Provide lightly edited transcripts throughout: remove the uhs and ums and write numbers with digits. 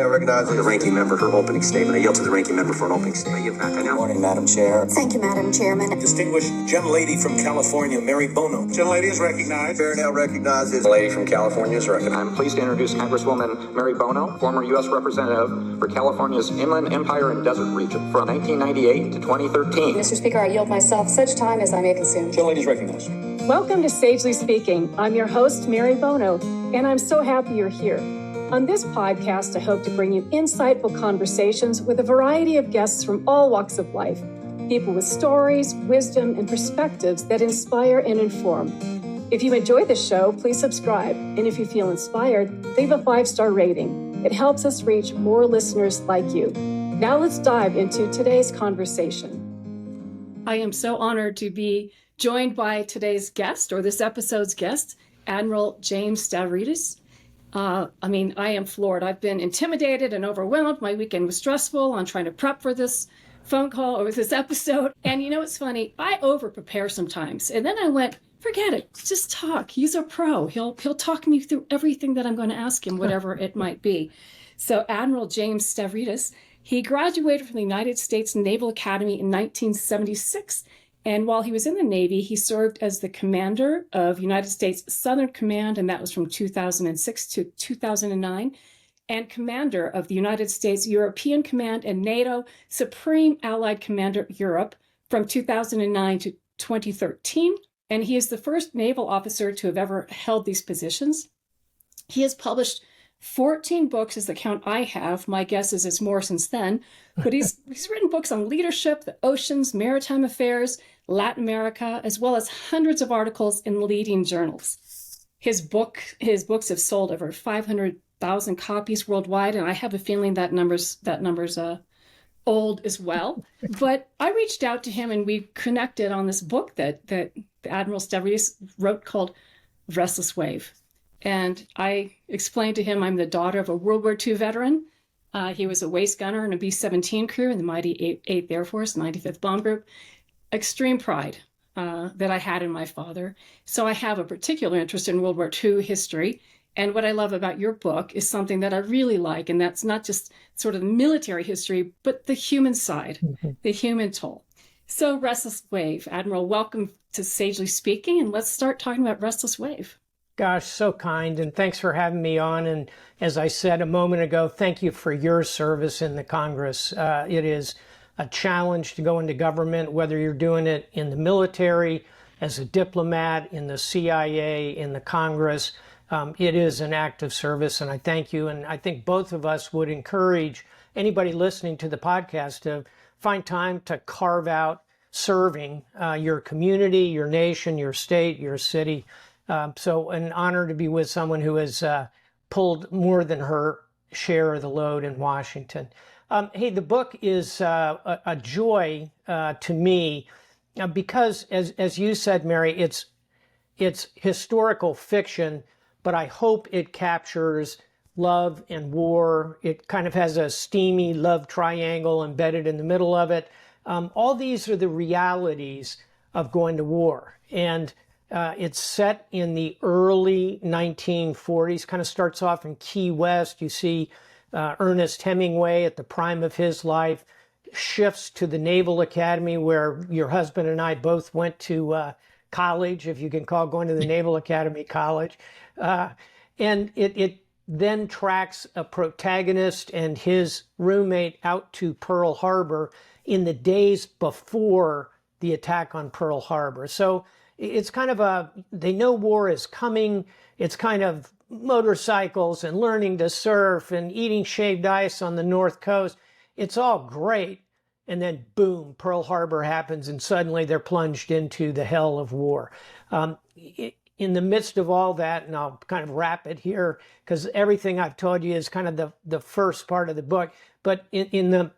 Now recognizing the ranking member for opening statement. I yield to the ranking member for an opening statement. Good morning, Madam Chair. Thank you, Madam Chairman. Distinguished gentlelady from California, Mary Bono. Gentlelady is recognized. Chair now recognizes the lady from California is recognized. I'm pleased to introduce Congresswoman Mary Bono, former U.S. Representative for California's Inland Empire and Desert Region from 1998 to 2013. Mr. Speaker, I yield myself such time as I may consume. Gentlelady is recognized. Welcome to Sagely Speaking. I'm your host, Mary Bono, and I'm so happy you're here. On this podcast, I hope to bring you insightful conversations with a variety of guests from all walks of life, people with stories, wisdom, and perspectives that inspire and inform. If you enjoy the show, please subscribe, and if you feel inspired, leave a 5-star rating. It helps us reach more listeners like you. Now let's dive into today's conversation. I am so honored to be joined by today's guest, or this episode's guest, Admiral James Stavridis. I am floored. I've been intimidated and overwhelmed. My weekend was stressful on trying to prep for this phone call or this episode. And you know, it's funny, I over-prepare sometimes. And then I went, forget it, just talk. He's a pro. He'll talk me through everything that I'm going to ask him, whatever it might be. So Admiral James Stavridis, he graduated from the United States Naval Academy in 1976. And while he was in the Navy, he served as the commander of United States Southern Command, and that was from 2006 to 2009, and commander of the United States European Command and NATO Supreme Allied Commander Europe from 2009 to 2013. And he is the first naval officer to have ever held these positions. He has published 14 books is the count I have. My guess is it's more since then. But he's written books on leadership, the oceans, maritime affairs, Latin America, as well as hundreds of articles in leading journals. His books have sold over 500,000 copies worldwide, and I have a feeling that number's old as well. But I reached out to him and we connected on this book that Admiral Stavridis wrote called Restless Wave. And I explained to him I'm the daughter of a World War II veteran. He was a waist gunner in a B-17 crew in the mighty 8th Air Force, 95th Bomb Group. Extreme pride that I had in my father. So I have a particular interest in World War II history. And what I love about your book is something that I really like, and that's not just sort of military history, but the human side, the human toll. So Restless Wave, Admiral, welcome to Sagely Speaking, and let's start talking about Restless Wave. Gosh, so kind, and thanks for having me on. And as I said a moment ago, thank you for your service in the Congress. It is a challenge to go into government, whether you're doing it in the military, as a diplomat, in the CIA, in the Congress. It is an act of service, and I thank you. And I think both of us would encourage anybody listening to the podcast to find time to carve out serving your community, your nation, your state, your city. So an honor to be with someone who has pulled more than her share of the load in Washington. Hey, the book is a joy to me because, as you said, Mary, it's historical fiction, but I hope it captures love and war. It kind of has a steamy love triangle embedded in the middle of it. All these are the realities of going to war. And it's set in the early 1940s, kind of starts off in Key West. You see Ernest Hemingway at the prime of his life, shifts to the Naval Academy where your husband and I both went to college, if you can call going to the Naval Academy college. And it then tracks a protagonist and his roommate out to Pearl Harbor in the days before the attack on Pearl Harbor. So it's kind of they know war is coming. It's kind of motorcycles and learning to surf and eating shaved ice on the North Coast. It's all great. And then boom, Pearl Harbor happens and suddenly they're plunged into the hell of war. In the midst of all that, and I'll kind of wrap it here because everything I've told you is kind of the first part of the book, but in the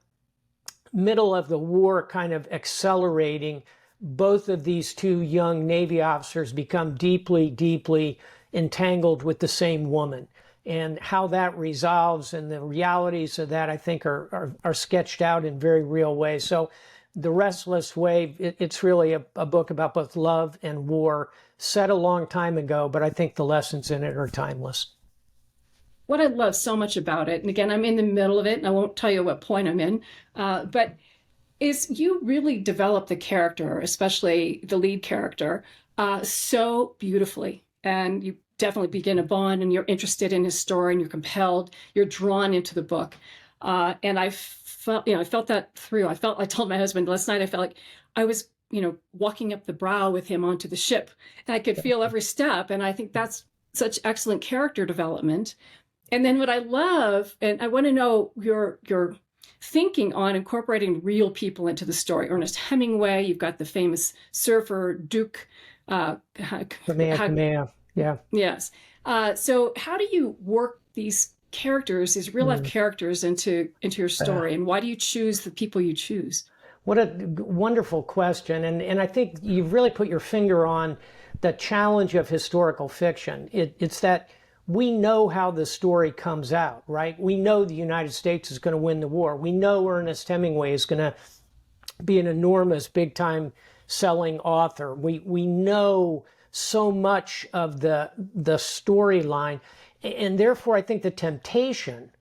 middle of the war kind of accelerating, both of these two young Navy officers become deeply, deeply entangled with the same woman. And how that resolves and the realities of that, I think, are sketched out in very real ways. So The Restless Wave, it's really a book about both love and war, set a long time ago, but I think the lessons in it are timeless. what I love so much about it, and again, I'm in the middle of it, and I won't tell you what point I'm in, but is you really develop the character, especially the lead character, so beautifully. And you definitely begin a bond, and you're interested in his story, and you're compelled, you're drawn into the book. And I felt that through. I told my husband last night, I felt like I was, walking up the brow with him onto the ship, and I could feel every step. And I think that's such excellent character development. And then what I love, and I want to know your thinking on incorporating real people into the story. Ernest Hemingway, you've got the famous surfer Duke. Kamehameha, yeah. Yes. So how do you work these characters, these real life characters into your story, and why do you choose the people you choose? What a wonderful question. And I think you've really put your finger on the challenge of historical fiction. It's that we know how the story comes out, right? We know the United States is going to win the war. We know Ernest Hemingway is going to be an enormous, big-time selling author. We know so much of the storyline. And therefore, I think the temptation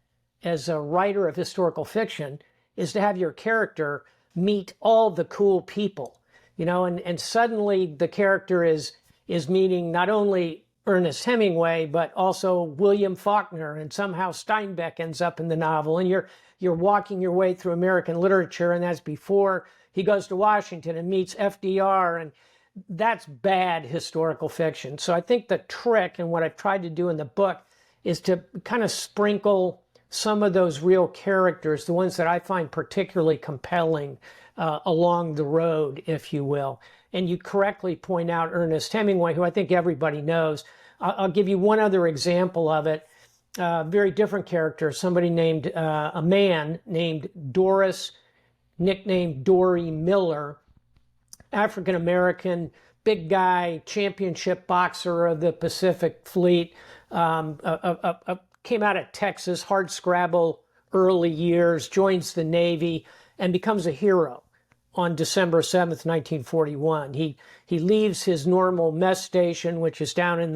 as a writer of historical fiction is to have your character meet all the cool people, and suddenly the character is meeting not only Ernest Hemingway, but also William Faulkner, and somehow Steinbeck ends up in the novel, and you're walking your way through American literature, and that's before he goes to Washington and meets FDR, and that's bad historical fiction. So I think the trick, and what I've tried to do in the book, is to kind of sprinkle some of those real characters, the ones that I find particularly compelling, along the road, if you will. And you correctly point out Ernest Hemingway, who I think everybody knows. I'll give you one other example of it. Very different character, a man named Doris, nicknamed Dory Miller, African-American, big guy, championship boxer of the Pacific Fleet, came out of Texas, hardscrabble early years, joins the Navy, and becomes a hero on December 7th, 1941. He leaves his normal mess station, which is down in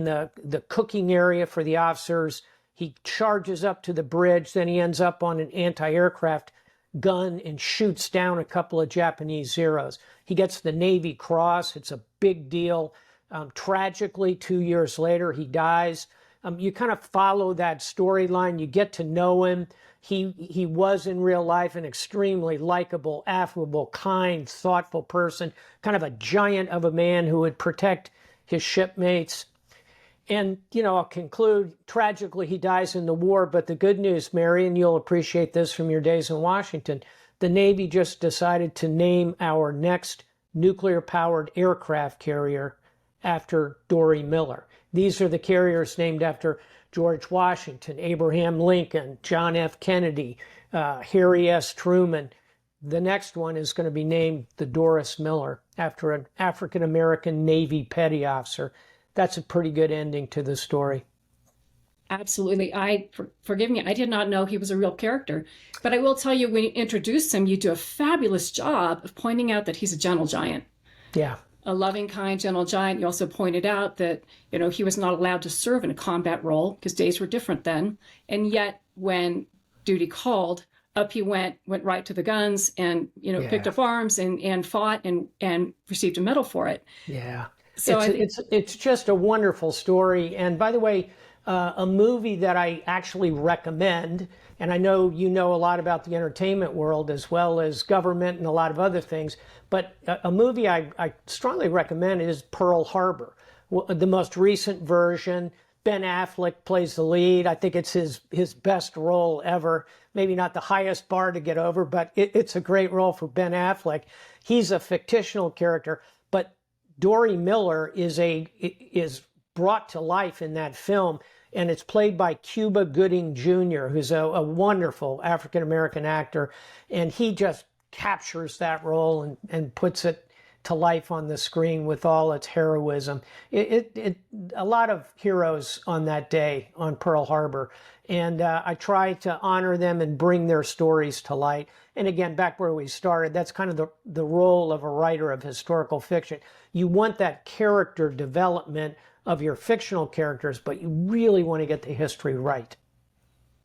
the cooking area for the officers. He charges up to the bridge, then he ends up on an anti-aircraft gun and shoots down a couple of Japanese Zeros. He gets the Navy Cross. It's a big deal. Tragically, 2 years later, he dies. You kind of follow that storyline. You get to know him. He was in real life an extremely likable, affable, kind, thoughtful person, kind of a giant of a man who would protect his shipmates. And, I'll conclude, tragically, he dies in the war. But the good news, Mary, and you'll appreciate this from your days in Washington, the Navy just decided to name our next nuclear-powered aircraft carrier after Dory Miller. These are the carriers named after George Washington, Abraham Lincoln, John F. Kennedy, Harry S. Truman. The next one is going to be named the Doris Miller after an African-American Navy petty officer. That's a pretty good ending to the story. Absolutely. Forgive me, I did not know he was a real character. But I will tell you, when you introduce him, you do a fabulous job of pointing out that he's a gentle giant. Yeah. A loving, kind, gentle giant. You also pointed out that, he was not allowed to serve in a combat role because days were different then. And yet, when duty called, up he went right to the guns and, picked up arms and fought and received a medal for it. Yeah. So it's just a wonderful story. And by the way, a movie that I actually recommend, and I know you know a lot about the entertainment world as well as government and a lot of other things, but a movie I strongly recommend is Pearl Harbor, the most recent version. Ben Affleck plays the lead. I think it's his best role ever. Maybe not the highest bar to get over, but it's a great role for Ben Affleck. He's a fictional character, but Dory Miller is brought to life in that film, and it's played by Cuba Gooding Jr., who's a wonderful African-American actor, and he just captures that role and puts it to life on the screen with all its heroism. A lot of heroes on that day on Pearl Harbor, and I try to honor them and bring their stories to light. And again, back where we started, that's kind of the role of a writer of historical fiction. You want that character development of your fictional characters, but you really want to get the history right.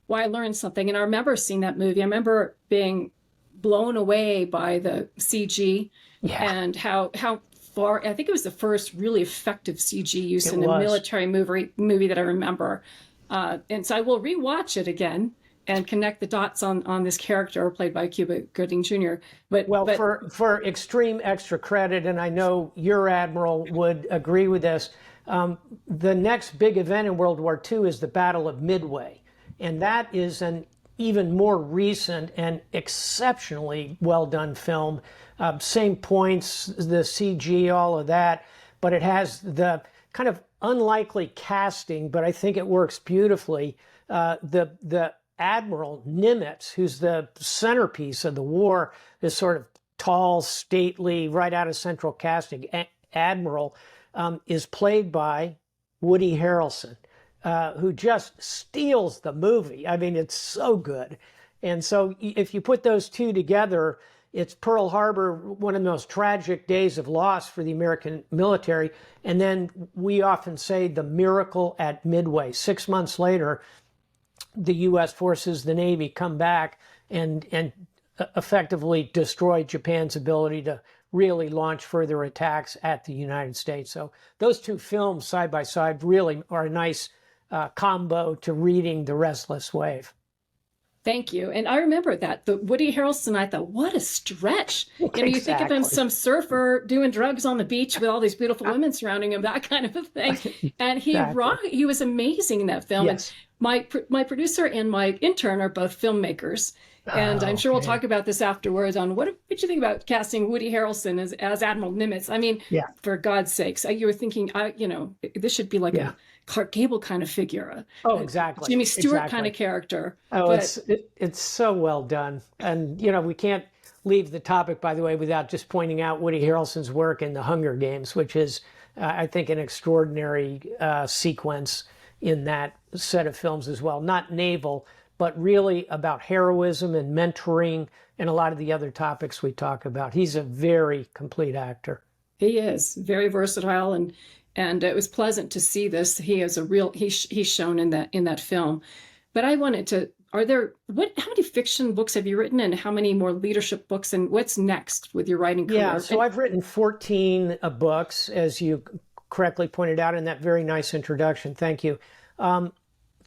Well, I learned something, and I remember seeing that movie. I remember being blown away by the CG and how far. I think it was the first really effective CG use in a military movie that I remember. And so I will rewatch it again and connect the dots on this character played by Cuba Gooding Jr. But for extreme extra credit, and I know your admiral would agree with this, the next big event in World War II is the Battle of Midway. And that is an even more recent and exceptionally well done film. Same points, the CG, all of that, but it has the kind of unlikely casting, but I think it works beautifully. The Admiral Nimitz, who's the centerpiece of the war, this sort of tall, stately, right out of central casting admiral, is played by Woody Harrelson, who just steals the movie. I mean, it's so good. And so if you put those two together, it's Pearl Harbor, one of the most tragic days of loss for the American military. And then we often say the miracle at Midway. 6 months later, the U.S. forces, the Navy, come back and effectively destroy Japan's ability to really launch further attacks at the United States. So those two films side by side really are a nice combo to reading The Restless Wave. Thank you. And I remember that. The Woody Harrelson, I thought, what a stretch. You know, you think of him some surfer doing drugs on the beach with all these beautiful women surrounding him, that kind of a thing. And he was amazing in that film. Yes. And my producer and my intern are both filmmakers. And I'm sure we'll talk about this afterwards on what did you think about casting Woody Harrelson as Admiral Nimitz? I mean, for God's sakes, you were thinking, this should be like a Clark Gable kind of figure. Exactly. Jimmy Stewart kind of character. It's so well done. And, we can't leave the topic, by the way, without just pointing out Woody Harrelson's work in The Hunger Games, which is, I think, an extraordinary sequence in that set of films as well. Not naval, but really about heroism and mentoring and a lot of the other topics we talk about. He's a very complete actor. He is very versatile, and it was pleasant to see this. He is he's shown in that film. But I wanted to, how many fiction books have you written, and how many more leadership books, and what's next with your writing career? Yeah, so I've written 14 books, as you correctly pointed out in that very nice introduction. Thank you.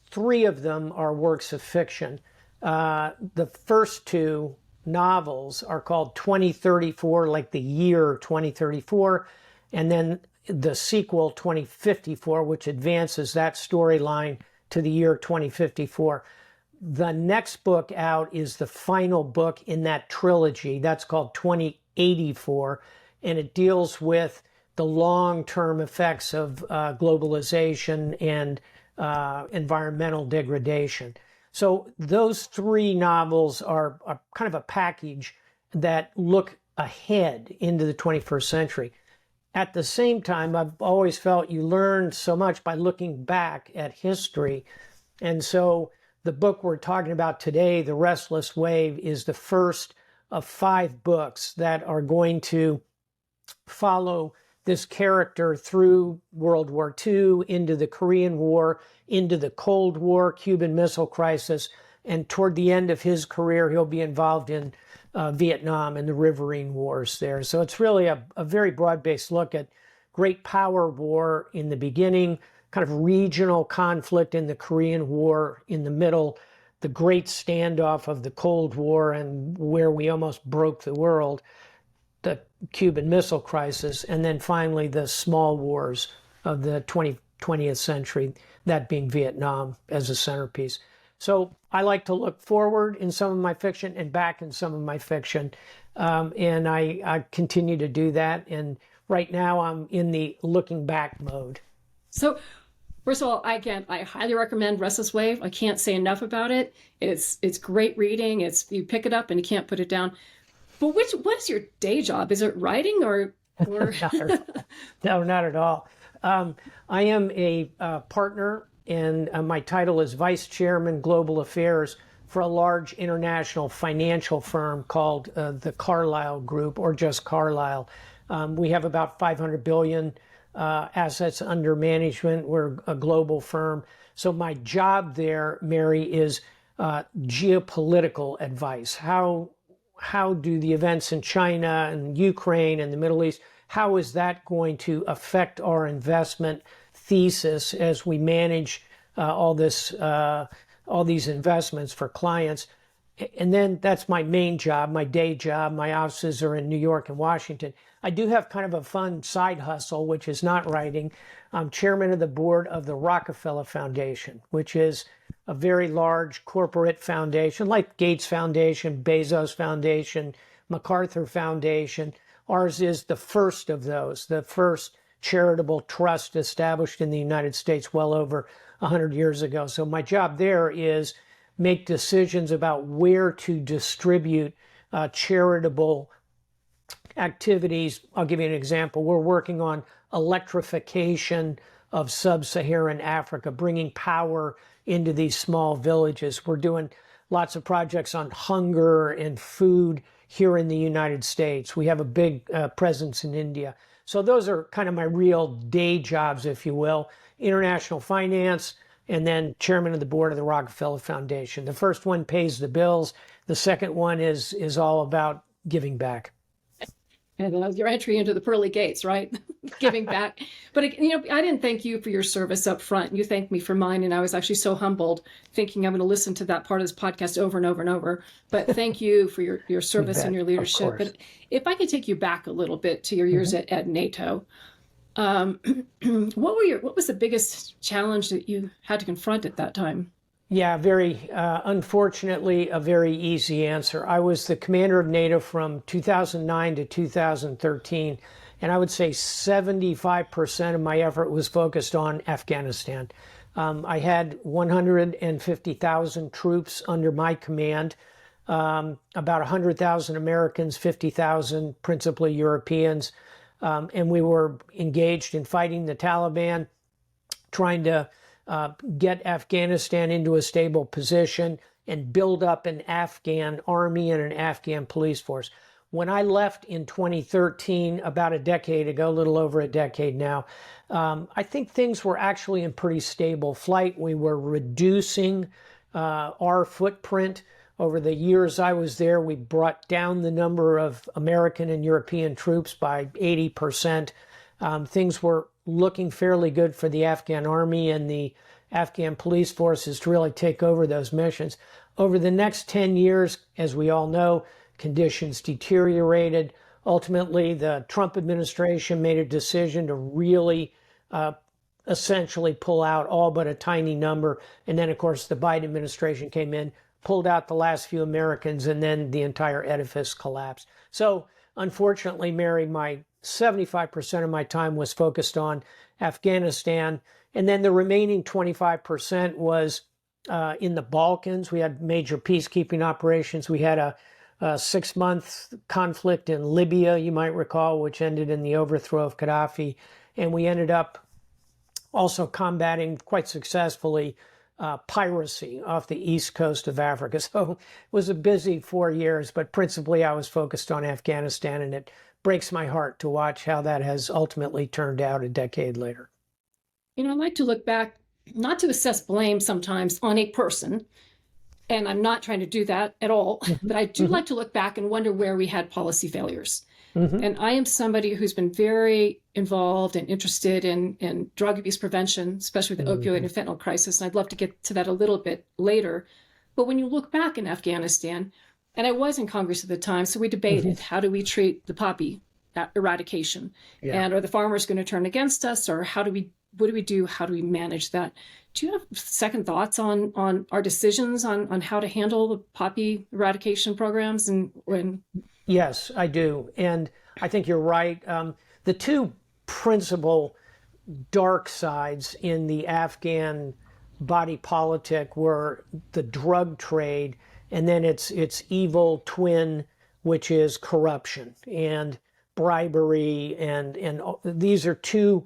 3 of them are works of fiction. The first 2 novels are called 2034, like the year 2034, and then the sequel 2054, which advances that storyline to the year 2054. The next book out is the final book in that trilogy. That's called 2084, and it deals with the long-term effects of globalization and environmental degradation. So those 3 novels are kind of a package that look ahead into the 21st century. At the same time, I've always felt you learn so much by looking back at history. And so the book we're talking about today, The Restless Wave, is the first of 5 books that are going to follow this character through World War II, into the Korean War, into the Cold War, Cuban Missile Crisis, and toward the end of his career, he'll be involved in Vietnam and the Riverine Wars there. So it's really a very broad-based look at great power war in the beginning, kind of regional conflict in the Korean War in the middle, the great standoff of the Cold War and where we almost broke the world, the Cuban Missile Crisis, and then finally the small wars of the 20th century, that being Vietnam as a centerpiece. So I like to look forward in some of my fiction and back in some of my fiction, and I continue to do that. And right now I'm in the looking back mode. So first of all, I highly recommend Restless Wave. I can't say enough about it. It's great reading. You pick it up and you can't put it down. But what is your day job? Is it writing or? No, not at all. I am a partner, and my title is Vice Chairman Global Affairs for a large international financial firm called the Carlyle Group, or just Carlyle. We have about $500 billion assets under management. We're a global firm. So my job there, Mary, is geopolitical advice. How do the events in China and Ukraine and the Middle East, how is that going to affect our investment thesis as we manage all these investments for clients? And then that's my main job, my day job. My offices are in New York and Washington. I do have kind of a fun side hustle, which is not writing. I'm chairman of the board of the Rockefeller Foundation, which is a very large corporate foundation like Gates Foundation, Bezos Foundation, MacArthur Foundation. Ours is the first of those, the first charitable trust established in the United States well over 100 years ago. So my job there is make decisions about where to distribute charitable activities. I'll give you an example. We're working on electrification of sub-Saharan Africa, bringing power into these small villages. We're doing lots of projects on hunger and food here in the United States. We have a big presence in India. So those are kind of my real day jobs, if you will. International finance, and then chairman of the board of the Rockefeller Foundation. The first one pays the bills. The second one is all about giving back. And your entry into the pearly gates, right? Giving back. But, I didn't thank you for your service up front. You thanked me for mine. And I was actually so humbled, thinking I'm going to listen to that part of this podcast over and over and over. But thank you for your service and your leadership. But if I could take you back a little bit to your years at NATO, what was the biggest challenge that you had to confront at that time? Yeah, unfortunately, a very easy answer. I was the commander of NATO from 2009 to 2013, and I would say 75% of my effort was focused on Afghanistan. I had 150,000 troops under my command, about 100,000 Americans, 50,000 principally Europeans, and we were engaged in fighting the Taliban, trying to get Afghanistan into a stable position and build up an Afghan army and an Afghan police force. When I left in 2013, about a decade ago, a little over a decade now, I think things were actually in pretty stable flight. We were reducing our footprint. Over the years I was there, we brought down the number of American and European troops by 80%. Things were looking fairly good for the Afghan army and the Afghan police forces to really take over those missions. Over the next 10 years, as we all know, conditions deteriorated. Ultimately, the Trump administration made a decision to really essentially pull out all but a tiny number. And then, of course, the Biden administration came in, pulled out the last few Americans, and then the entire edifice collapsed. So, unfortunately, Mary, my 75% of my time was focused on Afghanistan. And then the remaining 25% was in the Balkans. We had major peacekeeping operations. We had a 6-month conflict in Libya, you might recall, which ended in the overthrow of Gaddafi. And we ended up also combating quite successfully piracy off the east coast of Africa. So it was a busy 4 years, but principally I was focused on Afghanistan, and it breaks my heart to watch how that has ultimately turned out a decade later. I like to look back, not to assess blame sometimes on a person, and I'm not trying to do that at all, but I do like to look back and wonder where we had policy failures. And I am somebody who's been very involved and interested in drug abuse prevention, especially the opioid and fentanyl crisis. And I'd love to get to that a little bit later. But when you look back in Afghanistan, and I was in Congress at the time, so we debated, how do we treat the poppy eradication? Yeah. And are the farmers going to turn against us? Or what do we do? How do we manage that? Do you have second thoughts on our decisions on how to handle the poppy eradication programs? Yes, I do. And I think you're right. The two principal dark sides in the Afghan body politic were the drug trade, and then its evil twin, which is corruption and bribery. And these are two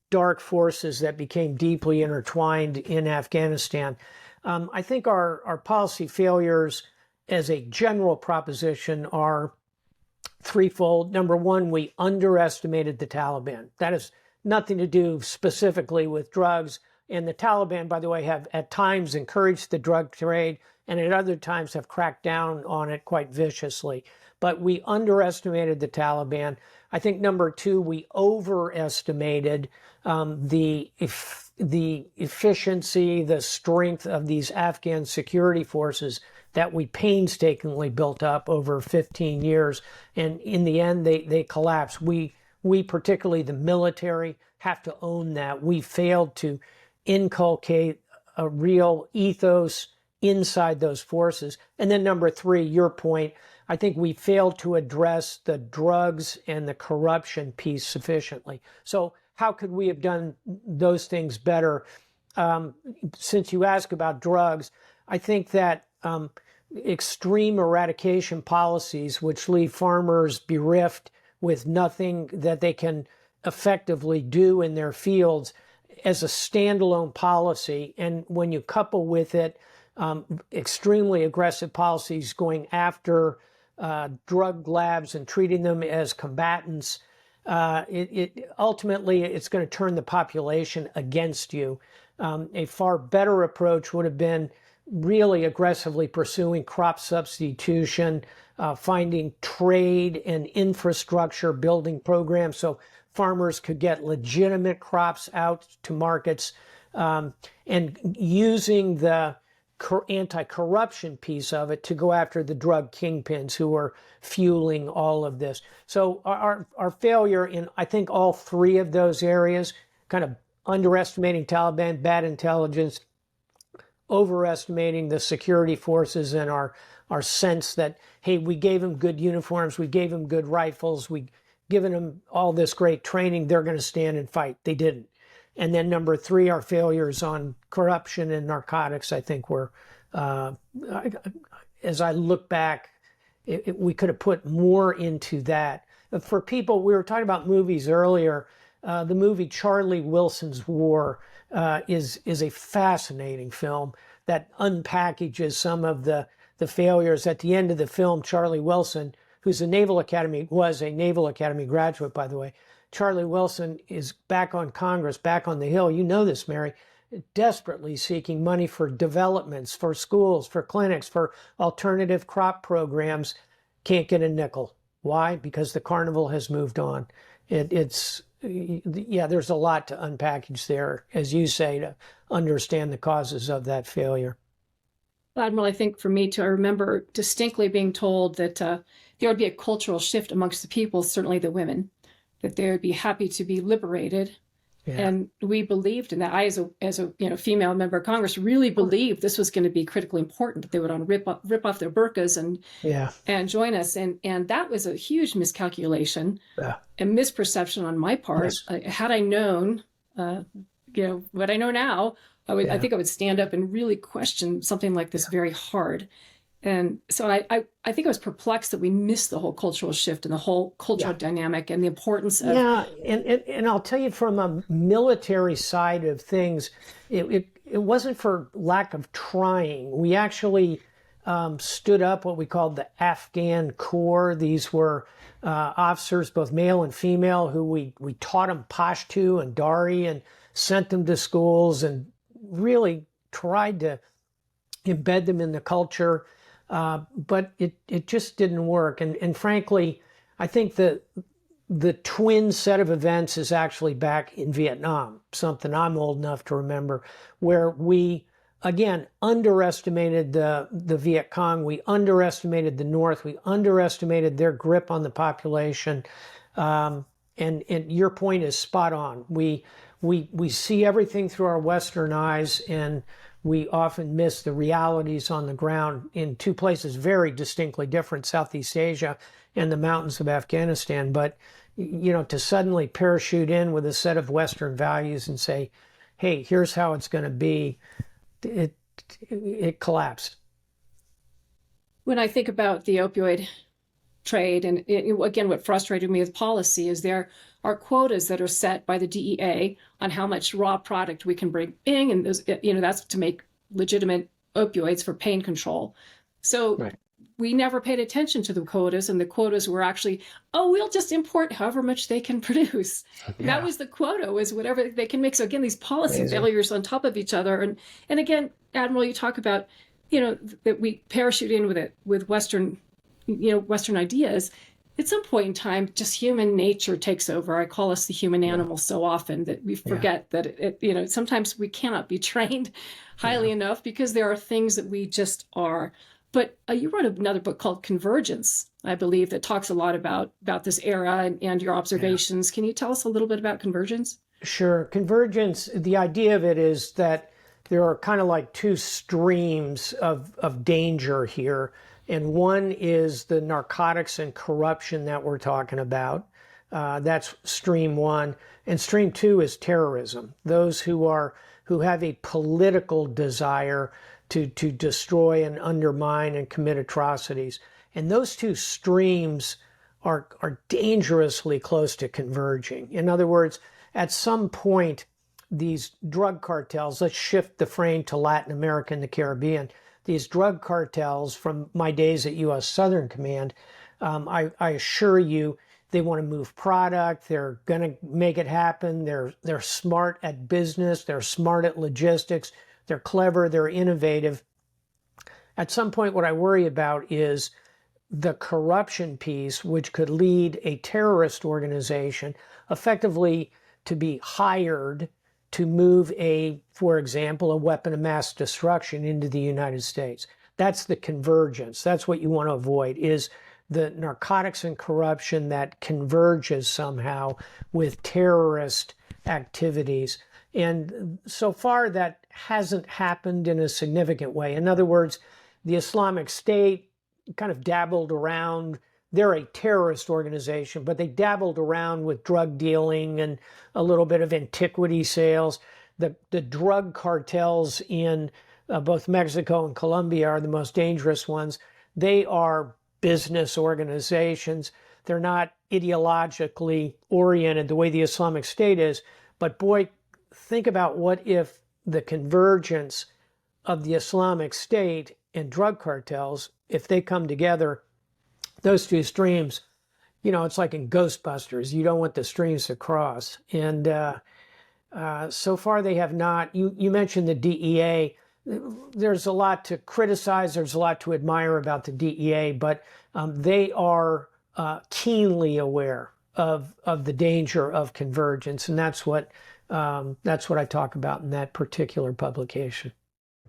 dark forces that became deeply intertwined in Afghanistan. I think our policy failures as a general proposition are threefold. Number one, we underestimated the Taliban. That has nothing to do specifically with drugs. And the Taliban, by the way, have at times encouraged the drug trade and at other times have cracked down on it quite viciously. But we underestimated the Taliban. I think number two, we overestimated the efficiency, the strength of these Afghan security forces that we painstakingly built up over 15 years. And in the end, they collapsed. We, particularly the military, have to own that. We failed to inculcate a real ethos inside those forces. And then number three, your point, I think we failed to address the drugs and the corruption piece sufficiently. So how could we have done those things better? Since you ask about drugs, I think that extreme eradication policies, which leave farmers bereft with nothing that they can effectively do in their fields as a standalone policy, and when you couple with it extremely aggressive policies going after drug labs and treating them as combatants, ultimately it's going to turn the population against you. A far better approach would have been really aggressively pursuing crop substitution, finding trade and infrastructure building programs so farmers could get legitimate crops out to markets, and using the anti-corruption piece of it to go after the drug kingpins who are fueling all of this. So our failure in, I think, all three of those areas, kind of underestimating Taliban, bad intelligence, overestimating the security forces and our sense that, hey, we gave them good uniforms, we gave them good rifles, we given them all this great training, they're going to stand and fight. They didn't. And then number three, our failures on corruption and narcotics, I think were, as I look back, we could have put more into that. For people, we were talking about movies earlier. The movie Charlie Wilson's War is a fascinating film that unpackages some of the failures. At the end of the film, Charlie Wilson, who's was a Naval Academy graduate, by the way, Charlie Wilson is back on Congress, back on the Hill. You know this, Mary, desperately seeking money for developments, for schools, for clinics, for alternative crop programs. Can't get a nickel. Why? Because the carnival has moved on. There's a lot to unpackage there, as you say, to understand the causes of that failure. Admiral, I think for me too, I remember distinctly being told that there would be a cultural shift amongst the people, certainly the women, that they would be happy to be liberated. Yeah. And we believed in that. I, as a female member of Congress, really believed this was going to be critically important, that they would rip off their burqas and join us. And that was a huge miscalculation and misperception on my part. Yes. Had I known, what I know now, I think I would stand up and really question something like this very hard. And so I think I was perplexed that we missed the whole cultural shift and the whole cultural dynamic and the importance of... Yeah, and I'll tell you from a military side of things, it wasn't for lack of trying. We actually stood up what we called the Afghan Corps. These were officers, both male and female, who we taught them Pashto and Dari and sent them to schools and really tried to embed them in the culture. But it just didn't work. And frankly, I think the twin set of events is actually back in Vietnam, something I'm old enough to remember, where we, again, underestimated the Viet Cong. We underestimated the North. We underestimated their grip on the population. And your point is spot on. We see everything through our Western eyes, and we often miss the realities on the ground in two places very distinctly different, Southeast Asia and the mountains of Afghanistan. But, to suddenly parachute in with a set of Western values and say, hey, here's how it's going to be, it collapsed. When I think about the opioid trade, and again, what frustrated me with policy is there are quotas that are set by the DEA on how much raw product we can bring in, and that's to make legitimate opioids for pain control. So we never paid attention to the quotas, and the quotas were actually, oh, we'll just import however much they can produce. Yeah. That was the quota, was whatever they can make. So again, these policy failures on top of each other. And again, Admiral, you talk about, that we parachute in with Western, Western ideas. At some point in time, just human nature takes over. I call us the human animal so often that we forget that sometimes we cannot be trained highly enough because there are things that we just are. But you wrote another book called Convergence, I believe, that talks a lot about this era and your observations. Yeah. Can you tell us a little bit about Convergence? Sure. Convergence, the idea of it is that there are kind of like two streams of danger here. And one is the narcotics and corruption that we're talking about. That's stream one. And stream two is terrorism. Those who have a political desire to destroy and undermine and commit atrocities. And those two streams are dangerously close to converging. In other words, at some point, these drug cartels, let's shift the frame to Latin America and the Caribbean. These drug cartels from my days at U.S. Southern Command, I assure you, they want to move product. They're going to make it happen. They're smart at business. They're smart at logistics. They're clever. They're innovative. At some point, what I worry about is the corruption piece, which could lead a terrorist organization effectively to be hired to move for example, a weapon of mass destruction into the United States. That's the convergence. That's what you want to avoid, is the narcotics and corruption that converges somehow with terrorist activities. And so far, that hasn't happened in a significant way. In other words, the Islamic State kind of dabbled around. They're a terrorist organization, but they dabbled around with drug dealing and a little bit of antiquity sales. The drug cartels in both Mexico and Colombia are the most dangerous ones. They are business organizations. They're not ideologically oriented the way the Islamic State is. But boy, think about what if the convergence of the Islamic State and drug cartels, if they come together, those two streams, it's like in Ghostbusters. You don't want the streams to cross. And so far they have not. You mentioned the DEA. There's a lot to criticize. There's a lot to admire about the DEA, but they are keenly aware of the danger of convergence. And that's what I talk about in that particular publication.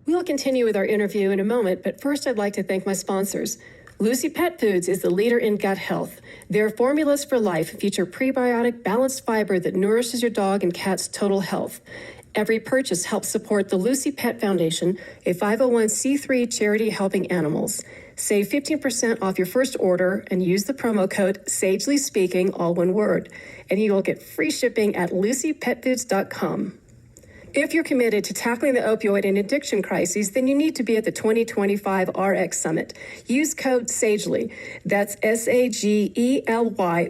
We'll continue with our interview in a moment, but first I'd like to thank my sponsors. Lucy Pet Foods is the leader in gut health. Their formulas for life feature prebiotic, balanced fiber that nourishes your dog and cat's total health. Every purchase helps support the Lucy Pet Foundation, a 501c3 charity helping animals. Save 15% off your first order and use the promo code SAGELYSPEAKING, all one word, and you will get free shipping at lucypetfoods.com. If you're committed to tackling the opioid and addiction crises, then you need to be at the 2025 RX Summit. Use code SAGELY, that's SAGELY,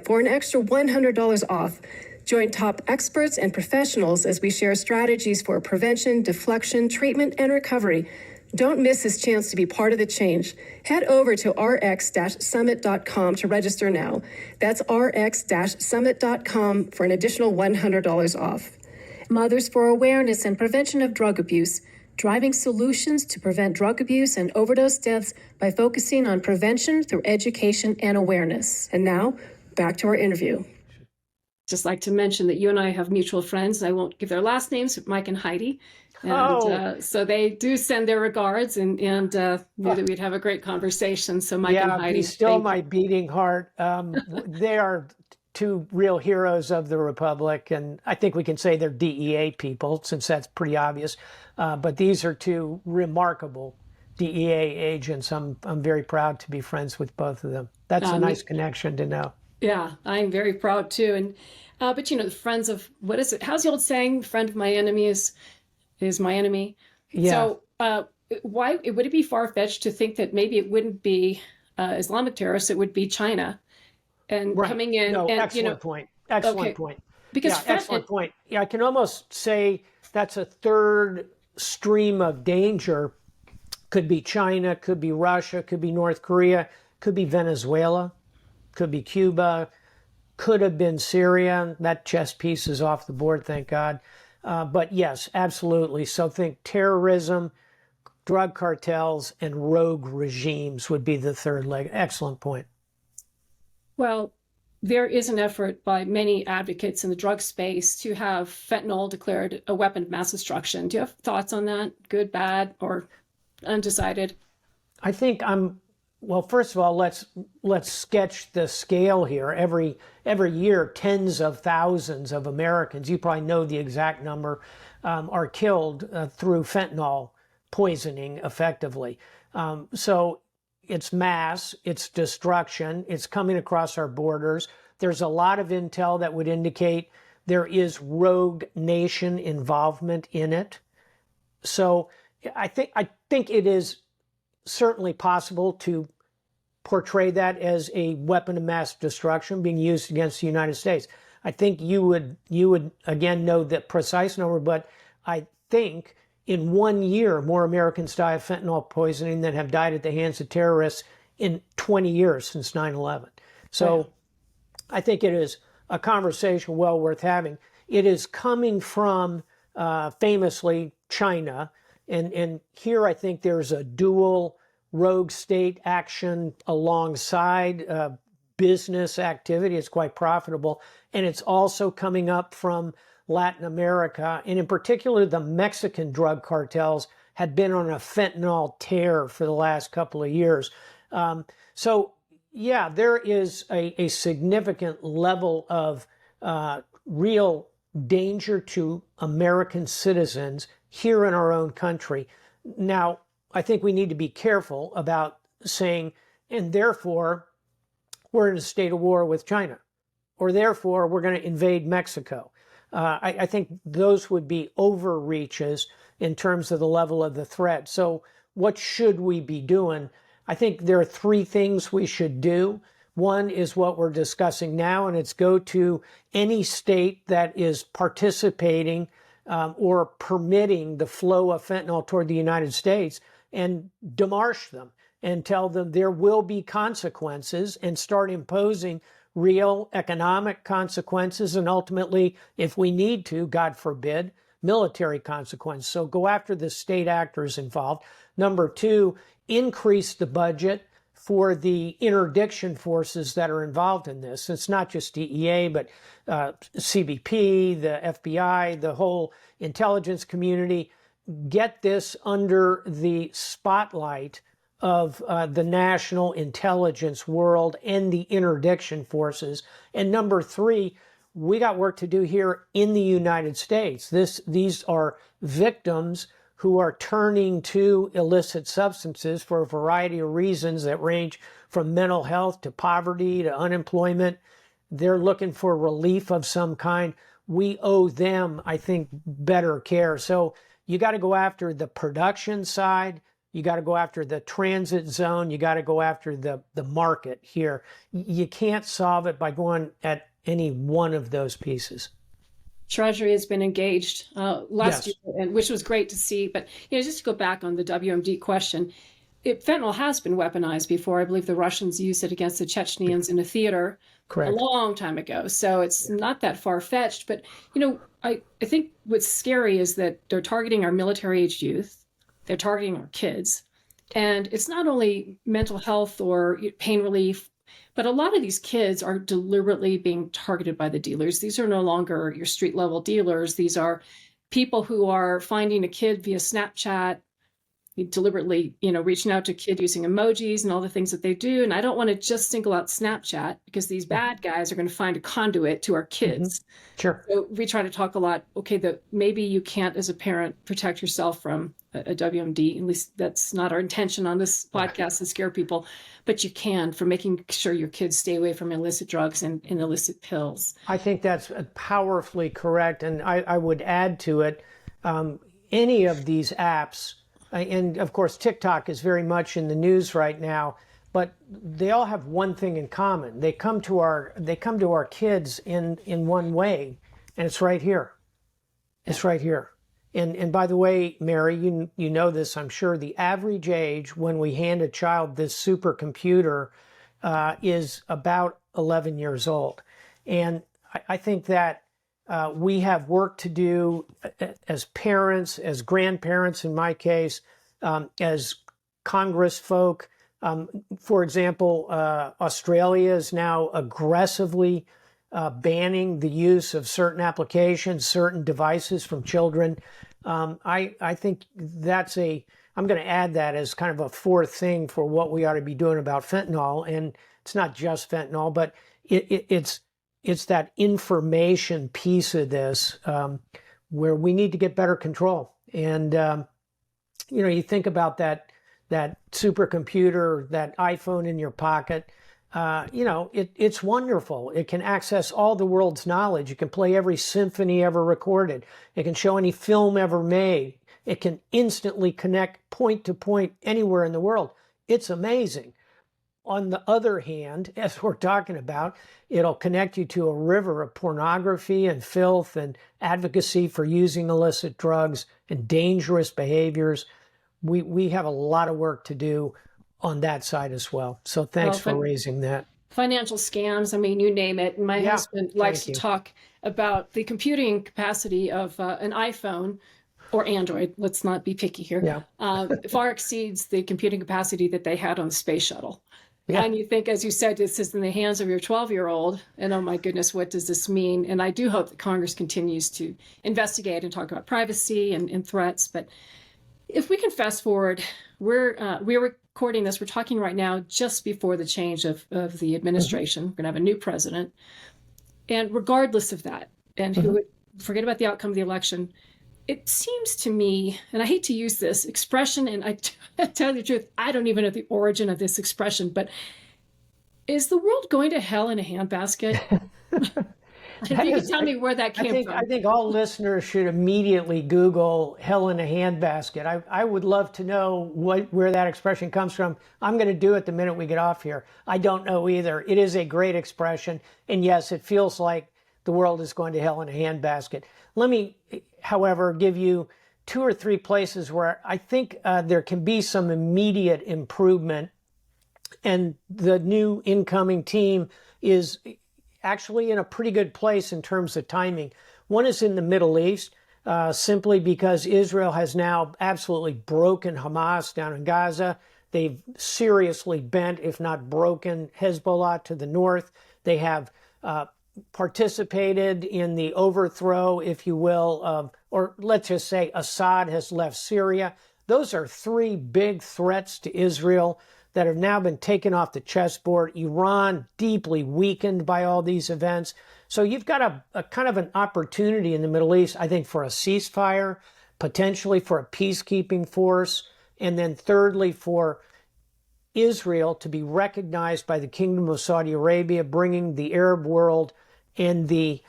for an extra $100 off. Join top experts and professionals as we share strategies for prevention, deflection, treatment, and recovery. Don't miss this chance to be part of the change. Head over to rx-summit.com to register now. That's rx-summit.com for an additional $100 off. Mothers for Awareness and Prevention of Drug Abuse, driving solutions to prevent drug abuse and overdose deaths by focusing on prevention through education and awareness. And now, back to our interview. Just like to mention that you and I have mutual friends. I won't give their last names, but Mike and Heidi. And so they do send their regards and knew that we'd have a great conversation. So Mike and Heidi. Yeah, still my beating heart. They are two real heroes of the Republic, and I think we can say they're DEA people, since that's pretty obvious. But these are two remarkable DEA agents. I'm very proud to be friends with both of them. That's a nice connection to know. Yeah, I'm very proud too. And but the friends of, what is it? How's the old saying? Friend of my enemy is my enemy. Yeah. So why would it be far-fetched to think that maybe it wouldn't be Islamic terrorists? It would be China. And coming in, and excellent point. Excellent point. Because excellent point. Yeah, I can almost say that's a third stream of danger Could be China, could be Russia, could be North Korea, could be Venezuela, could be Cuba, could have been Syria. That chess piece is off the board, thank God. But yes, absolutely. So think terrorism, drug cartels, and rogue regimes would be the third leg. Excellent point. Well, there is an effort by many advocates in the drug space to have fentanyl declared a weapon of mass destruction. Do you have thoughts on that? Good, bad, or undecided? I think well, first of all, let's sketch the scale here. Every year, tens of thousands of Americans, you probably know the exact number, are killed through fentanyl poisoning effectively. So it's mass, it's destruction, it's coming across our borders. There's a lot of intel that would indicate there is rogue nation involvement in it. So I think it is certainly possible to portray that as a weapon of mass destruction being used against the United States. I think you would again know the precise number, but I think in 1 year more Americans die of fentanyl poisoning than have died at the hands of terrorists in 20 years since 9/11. So I think it is a conversation well worth having. It is coming from famously China, and here I think there's a dual rogue state action alongside business activity. It's quite profitable. And it's also coming up from Latin America. And in particular, the Mexican drug cartels had been on a fentanyl tear for the last couple of years. So yeah, there is a significant level of real danger to American citizens here in our own country. Now, I think we need to be careful about saying, and therefore, we're in a state of war with China, or therefore, we're going to invade Mexico. I think those would be overreaches in terms of the level of the threat. So what should we be doing? I think there are three things we should do. One is what we're discussing now, and it's go to any state that is participating or permitting the flow of fentanyl toward the United States and demarche them and tell them there will be consequences and start imposing real economic consequences and ultimately, if we need to, God forbid, military consequences. So go after the state actors involved. Number two, increase the budget for the interdiction forces that are involved in this. It's not just DEA, but CBP, the FBI, the whole intelligence community. Get this under the spotlight of the national intelligence world and the interdiction forces. And number three, we got work to do here in the United States. These are victims who are turning to illicit substances for a variety of reasons that range from mental health to poverty to unemployment. They're looking for relief of some kind. We owe them, I think, better care. So you got to go after the production side. You got to go after the transit zone. You got to go after the market here. You can't solve it by going at any one of those pieces. Treasury has been engaged last Yes. year, and which was great to see. But just to go back on the WMD question, fentanyl has been weaponized before. I believe the Russians used it against the Chechens in a theater Correct. a long time ago. So it's not that far-fetched. But, I think what's scary is that they're targeting our military-aged youth. They're targeting our kids. And it's not only mental health or pain relief, but a lot of these kids are deliberately being targeted by the dealers. These are no longer your street-level dealers. These are people who are finding a kid via Snapchat, deliberately, reaching out to a kid using emojis and all the things that they do. And I don't want to just single out Snapchat because these bad guys are going to find a conduit to our kids. Mm-hmm. Sure. So we try to talk a lot, that maybe you can't, as a parent, protect yourself from a WMD. At least that's not our intention on this podcast to scare people, but you can for making sure your kids stay away from illicit drugs and illicit pills. I think that's powerfully correct. And I would add to it, any of these apps, and of course, TikTok is very much in the news right now, but they all have one thing in common. They come to our kids in one way, and it's right here. It's right here. And by the way, Mary, you know this, I'm sure, the average age when we hand a child this supercomputer is about 11 years old. And I think that we have work to do as parents, as grandparents in my case, as Congress folk. For example, Australia is now aggressively banning the use of certain applications, certain devices from children. I think that's I'm going to add that as kind of a fourth thing for what we ought to be doing about fentanyl. And it's not just fentanyl, but it's that information piece of this where we need to get better control. And, you think about that supercomputer, that iPhone in your pocket, it's wonderful. It can access all the world's knowledge. It can play every symphony ever recorded. It can show any film ever made. It can instantly connect point to point anywhere in the world. It's amazing. On the other hand, as we're talking about, it'll connect you to a river of pornography and filth and advocacy for using illicit drugs and dangerous behaviors. We have a lot of work to do on that side as well. So thanks for raising that. Financial scams, I mean, you name it. My husband likes to talk about the computing capacity of an iPhone or Android, let's not be picky here, far exceeds the computing capacity that they had on the space shuttle. Yeah. And you think, as you said, this is in the hands of your 12-year-old, and oh my goodness, what does this mean? And I do hope that Congress continues to investigate and talk about privacy and threats. But if we can fast forward, we're recording this, we're talking right now just before the change of the administration. We're going to have a new president. And regardless of that, and who would forget about the outcome of the election, it seems to me, and I hate to use this expression, and I tell you the truth, I don't even know the origin of this expression, but is the world going to hell in a handbasket? If you can tell me where that came from. I think all listeners should immediately Google hell in a handbasket. I would love to know where that expression comes from. I'm going to do it the minute we get off here. I don't know either. It is a great expression. And yes, it feels like the world is going to hell in a handbasket. Let me, however, give you 2 or 3 places where I think there can be some immediate improvement. And the new incoming team is actually in a pretty good place in terms of timing. One is in the Middle East, simply because Israel has now absolutely broken Hamas down in Gaza. They've seriously bent, if not broken, Hezbollah to the north. They have participated in the overthrow, if you will, of, or let's just say Assad has left Syria. Those are 3 big threats to Israel that have now been taken off the chessboard. Iran deeply weakened by all these events. So you've got a kind of an opportunity in the Middle East, I think, for a ceasefire, potentially for a peacekeeping force, and then thirdly for Israel to be recognized by the Kingdom of Saudi Arabia, bringing the Arab world and the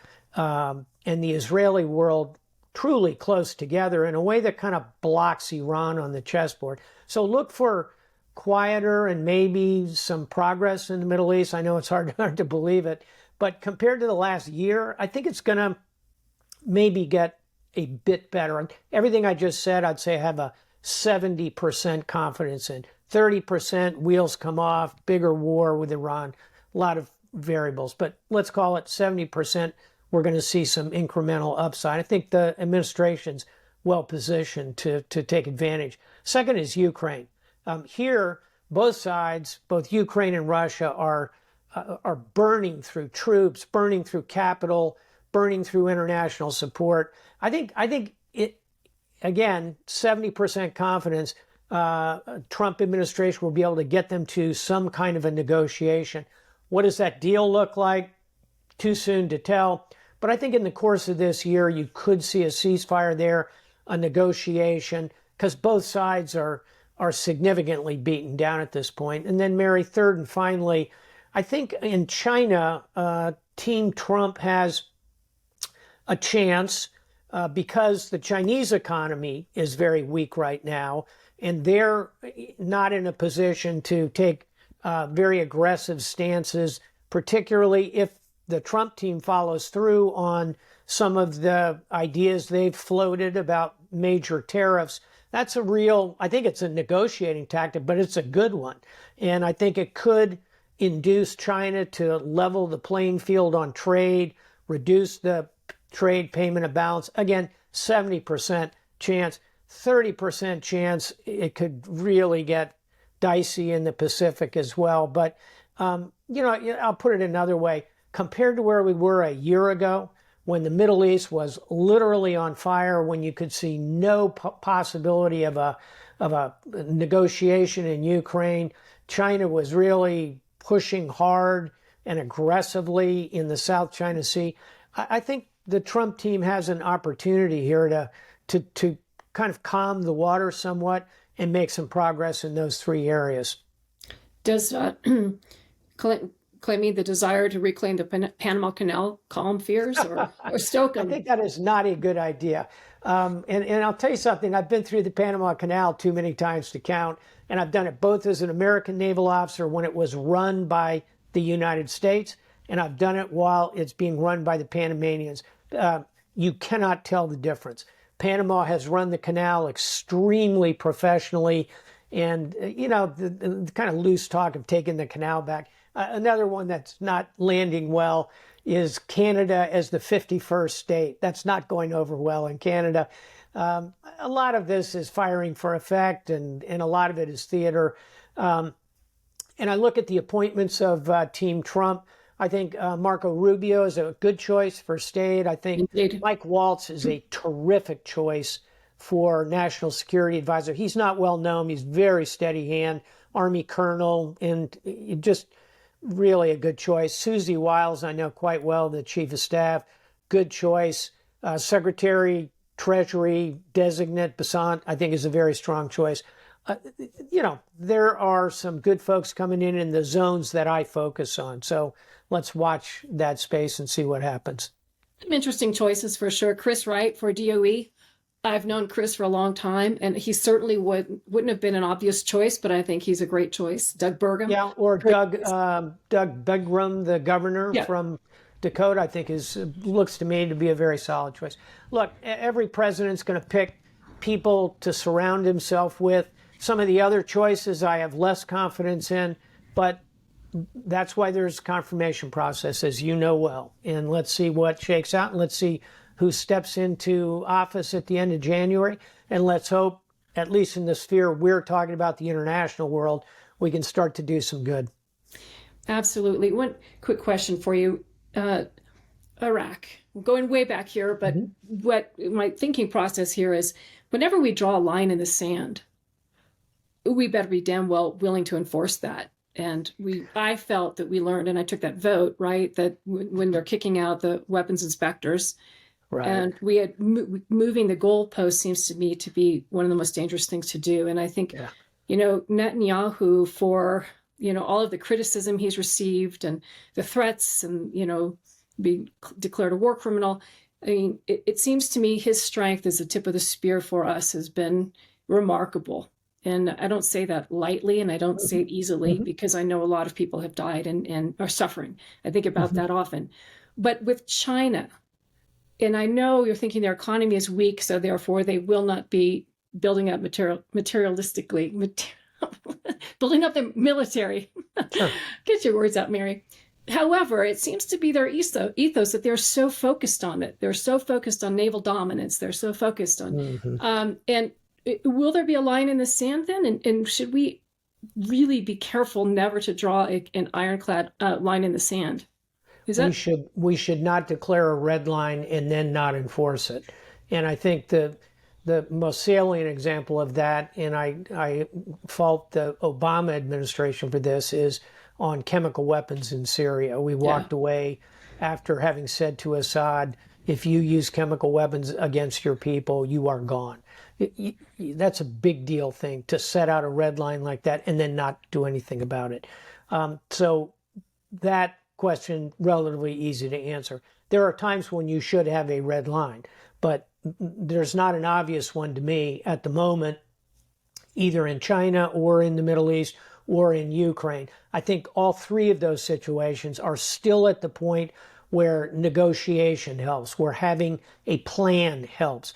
Israeli world truly close together in a way that kind of blocks Iran on the chessboard. So look for quieter and maybe some progress in the Middle East. I know it's hard to believe it, but compared to the last year, I think it's going to maybe get a bit better. And everything I just said, I'd say I have a 70% confidence in. 30% wheels come off, bigger war with Iran, a lot of variables, but let's call it 70%. We're going to see some incremental upside. I think the administration's well positioned to take advantage. Second is Ukraine. Here, both sides, both Ukraine and Russia, are burning through troops, burning through capital, burning through international support. I think it, again, 70% confidence. Trump administration will be able to get them to some kind of a negotiation. What does that deal look like? Too soon to tell. But I think in the course of this year, you could see a ceasefire there, a negotiation, because both sides are significantly beaten down at this point. And then, Mary, third and finally, I think in China, Team Trump has a chance because the Chinese economy is very weak right now, and they're not in a position to take very aggressive stances, particularly if the Trump team follows through on some of the ideas they've floated about major tariffs. That's I think it's a negotiating tactic, but it's a good one. And I think it could induce China to level the playing field on trade, reduce the trade payment imbalance. Again, 70% chance, 30% chance it could really get dicey in the Pacific as well. But, I'll put it another way. Compared to where we were a year ago, when the Middle East was literally on fire, when you could see no possibility of a negotiation in Ukraine, China was really pushing hard and aggressively in the South China Sea. I think the Trump team has an opportunity here to kind of calm the water somewhat and make some progress in those three areas. Does claiming the desire to reclaim the Panama Canal calm fears or stoke them? I think that is not a good idea. And I'll tell you something, I've been through the Panama Canal too many times to count, and I've done it both as an American naval officer when it was run by the United States, and I've done it while it's being run by the Panamanians. You cannot tell the difference. Panama has run the canal extremely professionally, and, the kind of loose talk of taking the canal back. Another one that's not landing well is Canada as the 51st state. That's not going over well in Canada. A lot of this is firing for effect, and a lot of it is theater. And I look at the appointments of Team Trump. I think Marco Rubio is a good choice for state. I think Indeed. Mike Waltz is a terrific choice for National Security Advisor. He's not well known. He's very steady hand, Army colonel, and just really a good choice. Susie Wiles, I know quite well, the Chief of Staff, good choice. Secretary, Treasury, designate Basant, I think is a very strong choice. There are some good folks coming in the zones that I focus on. So let's watch that space and see what happens. Some interesting choices for sure. Chris Wright for DOE. I've known Chris for a long time, and he certainly wouldn't have been an obvious choice, but I think he's a great choice. Doug Burgum. Yeah, or Doug Begrum, the governor from Dakota, I think looks to me to be a very solid choice. Look, every president's going to pick people to surround himself with. Some of the other choices I have less confidence in, but that's why there's a confirmation process, as you know well. And let's see what shakes out, and let's see who steps into office at the end of January. And let's hope, at least in the sphere we're talking about, the international world, we can start to do some good. Absolutely. One quick question for you. Iraq, we're going way back here, but what my thinking process here is whenever we draw a line in the sand, we better be damn well willing to enforce that. And I felt that we learned, and I took that vote, right, that when they're kicking out the weapons inspectors, right. And we had moving the goalpost seems to me to be one of the most dangerous things to do. And I think, Netanyahu, for, all of the criticism he's received and the threats and, being declared a war criminal, I mean, it seems to me his strength as the tip of the spear for us has been remarkable. And I don't say that lightly, and I don't say it easily, because I know a lot of people have died and are suffering. I think about that often. But with China, and I know you're thinking their economy is weak, so therefore they will not be building up materialistically, building up the military. Sure. Get your words out, Mary. However, it seems to be their ethos that they're so focused on it. They're so focused on naval dominance. They're so focused on, and will there be a line in the sand then? And should we really be careful never to draw an ironclad line in the sand? We should not declare a red line and then not enforce it. And I think the most salient example of that, and I fault the Obama administration for this, is on chemical weapons in Syria. We walked away after having said to Assad, if you use chemical weapons against your people, you are gone. That's a big deal thing, to set out a red line like that and then not do anything about it. So that question, relatively easy to answer. There are times when you should have a red line, but there's not an obvious one to me at the moment, either in China or in the Middle East or in Ukraine. I think all three of those situations are still at the point where negotiation helps, where having a plan helps.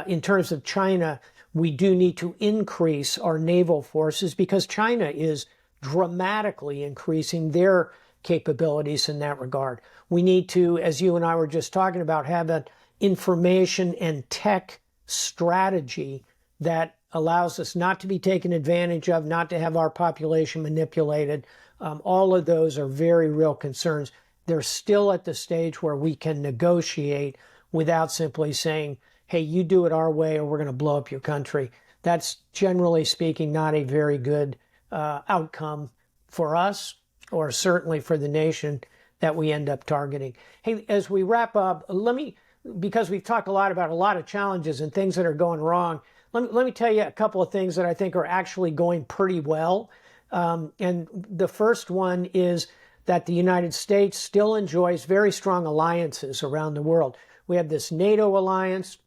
In terms of China, we do need to increase our naval forces because China is dramatically increasing their capabilities in that regard. We need to, as you and I were just talking about, have an information and tech strategy that allows us not to be taken advantage of, not to have our population manipulated. All of those are very real concerns. They're still at the stage where we can negotiate without simply saying, hey, you do it our way or we're going to blow up your country. That's generally speaking not a very good outcome for us or certainly for the nation that we end up targeting. Hey, as we wrap up, because we've talked a lot about a lot of challenges and things that are going wrong, let me tell you a couple of things that I think are actually going pretty well. And the first one is that the United States still enjoys very strong alliances around the world. We have this NATO alliance,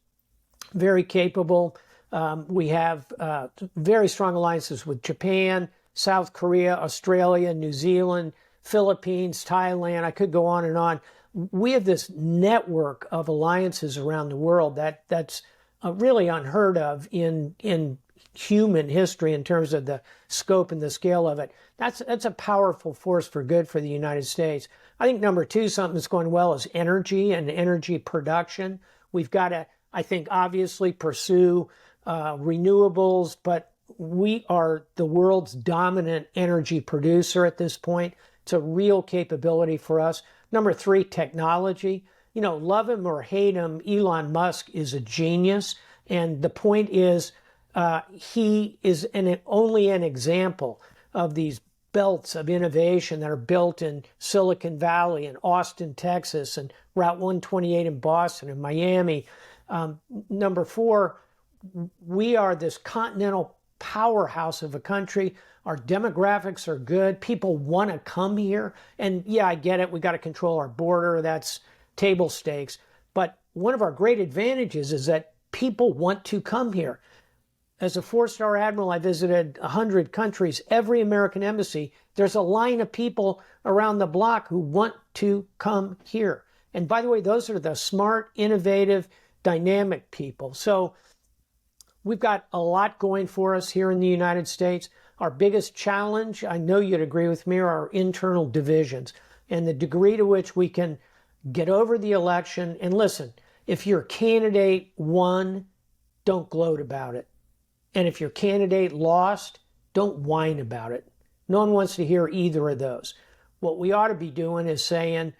very capable. We have very strong alliances with Japan, South Korea, Australia, New Zealand, Philippines, Thailand. I could go on and on. We have this network of alliances around the world that's really unheard of in human history in terms of the scope and the scale of it. That's a powerful force for good for the United States. I think number two, something that's going well is energy and energy production. We've got to, I think, obviously pursue renewables, but we are the world's dominant energy producer at this point. It's a real capability for us. Number three, technology. You know, love him or hate him, Elon Musk is a genius. And the point is, he is only an example of these belts of innovation that are built in Silicon Valley and Austin, Texas, and Route 128 in Boston and Miami. Number four, we are this continental powerhouse of a country. Our demographics are good. People want to come here. And yeah, I get it. We got to control our border. That's table stakes. But one of our great advantages is that people want to come here. As a four-star admiral, I visited 100 countries. Every American embassy, there's a line of people around the block who want to come here. And by the way, those are the smart, innovative, dynamic people. So we've got a lot going for us here in the United States. Our biggest challenge, I know you'd agree with me, are our internal divisions and the degree to which we can get over the election. And listen, if your candidate won, don't gloat about it. And if your candidate lost, don't whine about it. No one wants to hear either of those. What we ought to be doing is saying,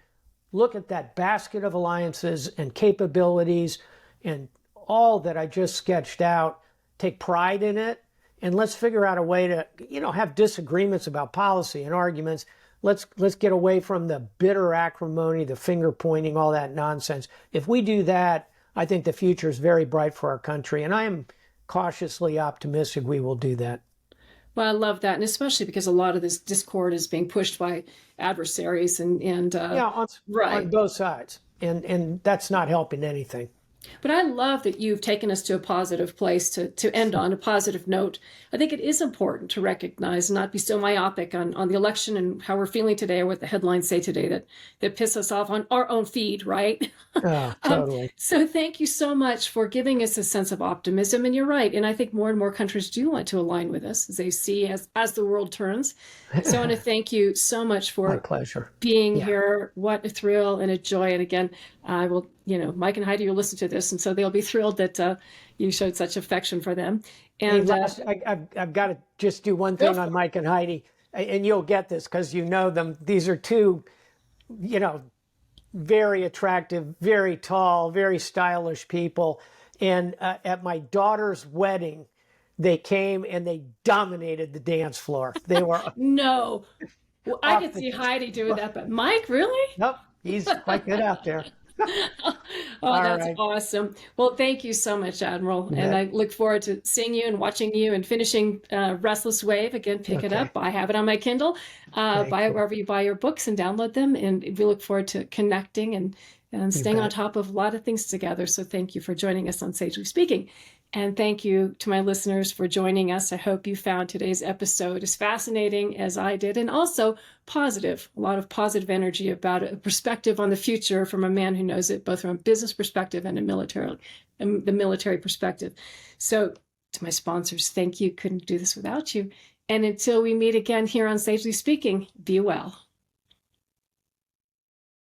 look at that basket of alliances and capabilities and all that I just sketched out, take pride in it, and let's figure out a way to, have disagreements about policy and arguments. Let's get away from the bitter acrimony, the finger pointing, all that nonsense. If we do that, I think the future is very bright for our country, and I am cautiously optimistic we will do that. Well, I love that, and especially because a lot of this discord is being pushed by adversaries and on both sides, and that's not helping anything. But I love that you've taken us to a positive place to end on a positive note. I think it is important to recognize and not be so myopic on the election and how we're feeling today or what the headlines say today that piss us off on our own feed, right? Oh, totally. So thank you so much for giving us a sense of optimism. And you're right. And I think more and more countries do want to align with us as they see as the world turns. So I want to thank you so much for My pleasure. being here. What a thrill and a joy. And again, I will, Mike and Heidi will listen to this, and so they'll be thrilled that you showed such affection for them. And I've got to just do one thing on Mike and Heidi, and you'll get this because you know them. These are two, very attractive, very tall, very stylish people. And at my daughter's wedding, they came and they dominated the dance floor. They were no. Well, I could see Heidi doing that, but Mike, really? Nope, he's quite good out there. That's right. Awesome. Well, thank you so much, Admiral. Yeah. And I look forward to seeing you and watching you and finishing Restless Wave. Again, pick it up. I have it on my Kindle. Buy it wherever you buy your books and download them. And we look forward to connecting and staying on top of a lot of things together. So thank you for joining us on Sagely Speaking. And thank you to my listeners for joining us. I hope you found today's episode as fascinating as I did, and also positive, a lot of positive energy about a perspective on the future from a man who knows it, both from a business perspective and the military perspective. So to my sponsors, thank you. Couldn't do this without you. And until we meet again here on Sagely Speaking, be well.